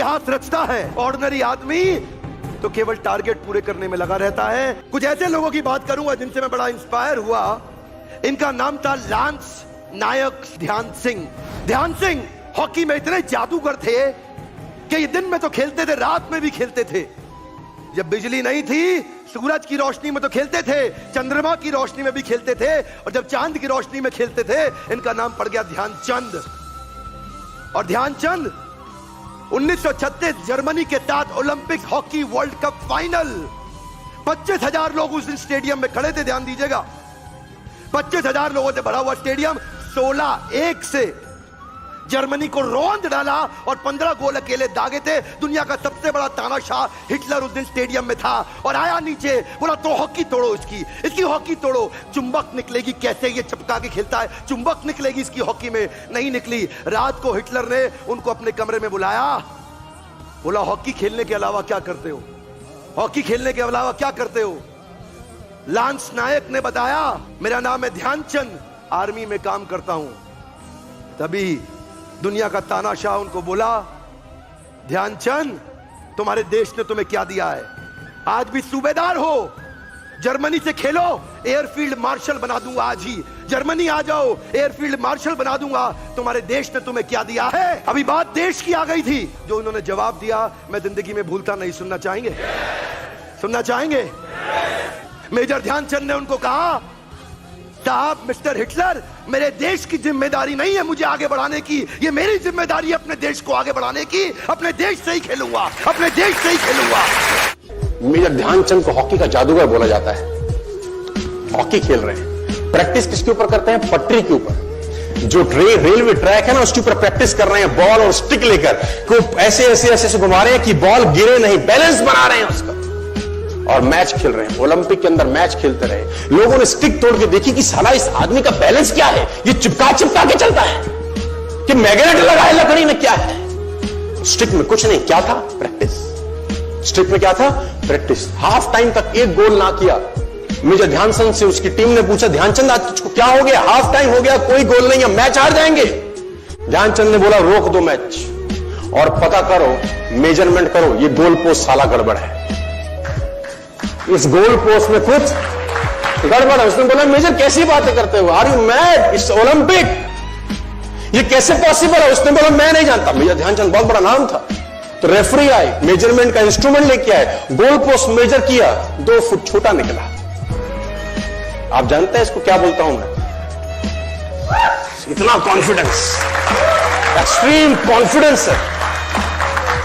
इतिहास रचता है। ऑर्डिनरी आदमी तो केवल टारगेट पूरे करने में लगा रहता है। कुछ ऐसे लोगों की बात करूंगा जिनसे मैं बड़ा इंस्पायर हुआ। इनका नाम था लांस नायक ध्यान सिंह। ध्यान सिंह हॉकी में इतने जादूगर थे कि ये दिन में तो खेलते थे, रात में भी खेलते थे। जब बिजली नहीं थी, सूरज की रोशनी में तो खेलते थे, चंद्रमा की रोशनी में भी खेलते थे, और जब चांद की रोशनी में खेलते थे, इनका नाम पड़ गया ध्यानचंद। और ध्यानचंद 1936 जर्मनी के तहत Olympic hockey world cup final, 25,000 लोग उस दिन स्टेडियम में खड़े थे। ध्यान दीजिएगा, 25,000 लोगों से भरा हुआ स्टेडियम 16-1 से जर्मनी को रौंद डाला और 15 गोल अकेले दागे थे। दुनिया का सबसे बड़ा तानाशाह हिटलर उस दिन स्टेडियम में था और आया नीचे, बोला तो हॉकी तोड़ो, इसकी हॉकी तोड़ो। चुंबक निकलेगी कैसे, ये चिपका के खेलता है, चुंबक निकलेगी इसकी हॉकी में, नहीं निकली। रात को हिटलर ने उनको अपने कमरे में बुलाया, बोला हॉकी खेलने के अलावा क्या करते हो, हॉकी खेलने के अलावा क्या करते हो। लांस नायक ने बताया मेरा नाम है ध्यानचंद, आर्मी में काम करता हूं। तभी दुनिया का तानाशाह उनको बोला, ध्यानचंद तुम्हारे देश ने तुम्हें क्या दिया है, आज भी सूबेदार हो, जर्मनी से खेलो, एयरफील्ड मार्शल बना दूंगा आज ही, जर्मनी आ जाओ, एयरफील्ड मार्शल बना दूंगा। तुम्हारे देश ने तुम्हें क्या दिया है। अभी बात देश की आ गई थी। जो उन्होंने जवाब दिया मैं जिंदगी में भूलता नहीं। सुनना चाहेंगे? सुनना चाहेंगे? मेजर ध्यानचंद ने उनको कहा, साहब मिस्टर हिटलर, मेरे देश की जिम्मेदारी नहीं है मुझे आगे बढ़ाने की, ये मेरी जिम्मेदारी है अपने देश को आगे बढ़ाने की। अपने देश से ही खेलूंगा, अपने देश से ही खेलूंगा। मेजर ध्यानचंद को हॉकी का जादूगर बोला जाता है। हॉकी खेल रहे हैं, प्रैक्टिस किसके ऊपर करते हैं? पटरी के ऊपर। जो रेलवे ट्रैक है ना, उसके ऊपर प्रैक्टिस कर रहे हैं, बॉल और स्टिक लेकर को ऐसे ऐसे ऐसे घुमा रहे हैं कि बॉल गिरे नहीं, बैलेंस बना रहे हैं उसका, और मैच खेल रहे हैं। ओलंपिक के अंदर मैच खेलते रहे। लोगों ने स्टिक तोड़ के देखी कि साला इस आदमी का बैलेंस क्या है, ये चिपका चिपका के चलता है कि मैग्नेट लगा है लकड़ी में, क्या है। स्टिक में कुछ नहीं, क्या था? प्रैक्टिस। स्टिक में क्या था? प्रैक्टिस। हाफ टाइम तक एक गोल ना किया। मेजर ध्यानचंद से उसकी टीम ने पूछा, ध्यानचंद आज तुझको क्या हो गया, हाफ टाइम हो गया, कोई गोल नहीं है, मैच हार जाएंगे। ध्यानचंद ने बोला रोक दो मैच और पता करो, मेजरमेंट करो, ये गोल पोस्ट साला गड़बड़ है, इस गोल पोस्ट में कुछ गड़बड़ है। उसने बोला मेजर कैसी बातें करते हो, are you mad, it's Olympic, ये कैसे पॉसिबल है। उसने बोला मैं नहीं जानता। मेजर ध्यानचंद बहुत बड़ा नाम था। तो रेफरी आए, मेजरमेंट का इंस्ट्रूमेंट लेके आए, गोल पोस्ट मेजर किया, 2 फुट छोटा निकला। आप जानते हैं इसको क्या बोलता हूं मैं? इतना कॉन्फिडेंस, एक्सट्रीम कॉन्फिडेंस है।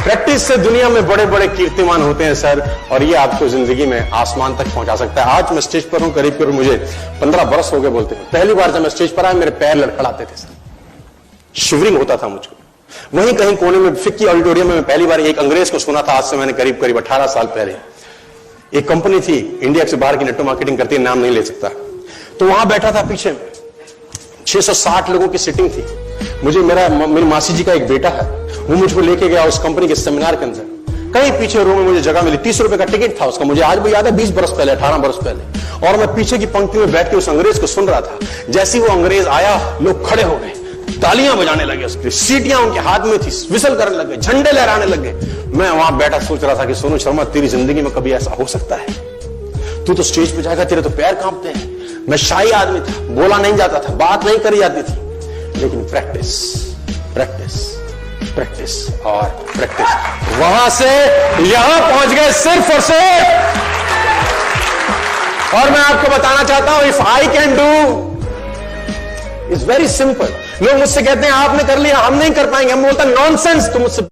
प्रैक्टिस से दुनिया में बड़े बड़े कीर्तिमान होते हैं सर, और ये आपको जिंदगी में आसमान तक पहुंचा सकता है। आज मैं स्टेज पर हूं, करीब करीब मुझे 15 बरस हो गए बोलते हैं। पहली बार जब मैं स्टेज पर आया, मेरे पैर लड़खड़ाते थे सर, शिवरिंग होता था मुझको। वहीं कहीं कोने में फिक्की ऑडिटोरियम में मैं पहली बार एक अंग्रेज को सुना था। आज से मैंने करीब करीब 18 साल पहले। एक कंपनी थी इंडिया से बाहर की, नेटवर्क मार्केटिंग करती है, नाम नहीं ले सकता। तो वहां बैठा था, पीछे 660 लोगों की सिटिंग थी। मुझे मेरी मासी जी का एक बेटा है, वो मुझको लेके गया उस कंपनी के सेमिनार के अंदर। कहीं पीछे रो में मुझे जगह मिली, 30 रुपए का टिकट था उसका, मुझे आज भी याद है, 20 बरस पहले, 18 बरस पहले। और मैं पीछे की पंक्ति में बैठ के उस अंग्रेज को सुन रहा था। जैसे ही वो अंग्रेज आया, लोग खड़े हो गए, तालियां बजाने लगे, उसकी सीटियां उनके हाथ में थी, विसल करने लगे, झंडे लहराने लगे। मैं वहां बैठा सोच रहा था कि सोनू शर्मा, तेरी जिंदगी में कभी ऐसा हो सकता है? तू तो स्टेज पे जाएगा, तेरे तो पैर कांपते हैं। मैं शाही आदमी था, बोला नहीं जाता था, बात नहीं करी जाती थी, लेकिन प्रैक्टिस प्रैक्टिस प्रैक्टिस और प्रैक्टिस, वहां से यहां पहुंच गए सिर्फ और सिर्फ। और मैं आपको बताना चाहता हूं, if I can do, it's very simple. लोग मुझसे कहते हैं आपने कर लिया, हम नहीं कर पाएंगे। हम बोलता नॉनसेंस, तुम मुझसे